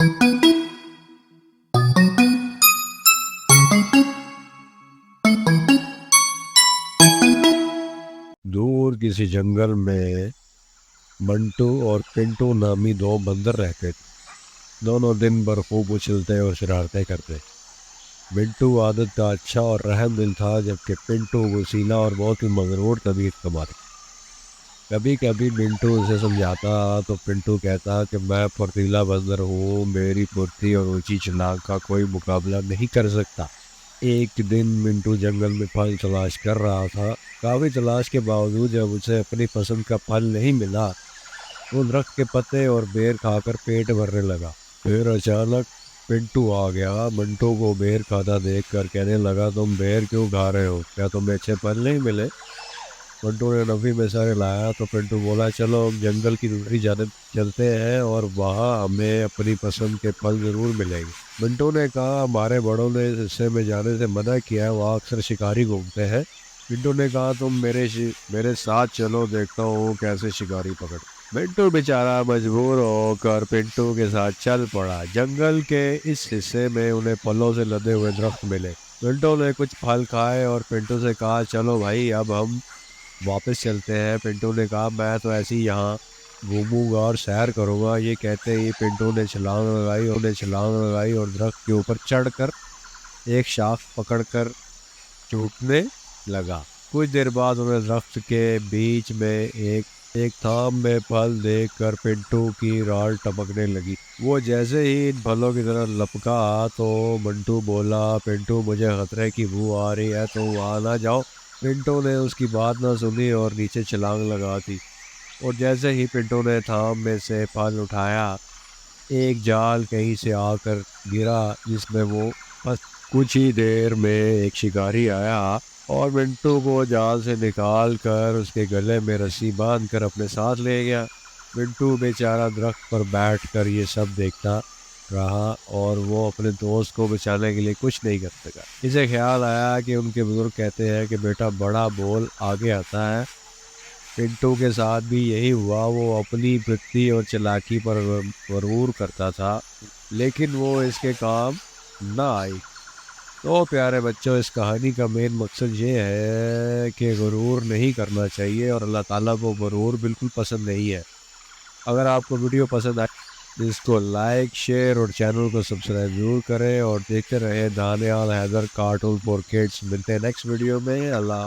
दूर किसी जंगल में मंटू और पिंटू नामी दो बंदर रहते थे। दोनों दिन भर खूब उछलते और शरारतें करते। मिंटू आदत का अच्छा और रहम दिल था, जबकि पिंटू गुस्सीला और बहुत ही मगरूर तबीयत का मालिक। कभी कभी मिंटू उसे समझाता तो पिंटू कहता कि मैं फुर्तीला बंदर हूँ, मेरी फुर्ती और ऊंची छलांग का कोई मुकाबला नहीं कर सकता। एक दिन मिंटू जंगल में फल तलाश कर रहा था। काफी तलाश के बावजूद जब उसे अपनी पसंद का फल नहीं मिला, वो दरख्त के पत्ते और बेर खाकर पेट भरने लगा। फिर अचानक पिंटू आ गया। मंटू को बेर खाता देख कर कहने लगा, तुम बेर क्यों खा रहे हो? क्या तुम्हें अच्छे फल नहीं मिले? मंटू ने नफी में सर हिलाया तो पिंटू बोला, चलो हम जंगल की दूसरी जानब चलते हैं और वहाँ हमें अपनी पसंद के फल जरूर मिलेंगे। मिंटू ने कहा, हमारे बड़ों ने इस हिस्से में जाने से मना किया है, वहाँ अक्सर शिकारी घूमते हैं। पिंटू ने कहा, तुम मेरे साथ चलो, देखता हूँ कैसे शिकारी पकड़। मिंटू बेचारा मजबूर होकर पिंटू के साथ चल पड़ा। जंगल के इस हिस्से में उन्हें फलों से लदे हुए दरख्त मिले। मिंटू ने कुछ फल खाए और पिंटू से कहा, चलो भाई अब हम वापस चलते हैं। पिंटू ने कहा, मैं तो ऐसे ही यहाँ घूमूंगा और सैर करूंगा। ये कहते ही पिंटू ने छलांग लगाई और दरख्त के ऊपर चढ़कर एक शाख पकड़कर छूटने लगा। कुछ देर बाद उन्हें दरख्त के बीच में एक थाम में फल देखकर पिंटू की राल टपकने लगी। वो जैसे ही इन फलों की तरफ लपका तो मंटू बोला, पिंटू मुझे खतरे की बू आ रही है, तो वहां ना जाओ। पिंटू ने उसकी बात ना सुनी और नीचे छलांग लगा दी। और जैसे ही पिंटू ने थाम में से फल उठाया, एक जाल कहीं से आकर गिरा जिसमें वो फंस। कुछ ही देर में एक शिकारी आया और मिंटू को जाल से निकाल कर उसके गले में रस्सी बांध कर अपने साथ ले गया। मिंटू बेचारा दरख्त पर बैठ कर ये सब देखता रहा और वो अपने दोस्त को बचाने के लिए कुछ नहीं कर सका। इसे ख्याल आया कि उनके बुजुर्ग कहते हैं कि बेटा बड़ा बोल आगे आता है। पिंटू के साथ भी यही हुआ। वो अपनी बुद्धि और चालाकी पर गरूर करता था, लेकिन वो इसके काम ना आई। तो प्यारे बच्चों, इस कहानी का मेन मकसद ये है कि गरूर नहीं करना चाहिए और अल्लाह ताला को गरूर बिल्कुल पसंद नहीं है। अगर आपको वीडियो पसंद आए तो इसको लाइक, शेयर और चैनल को सब्सक्राइब जरूर करें और देखते रहें Daniyal Haider cartoon for kids. मिलते हैं नेक्स्ट वीडियो में। अल्लाह।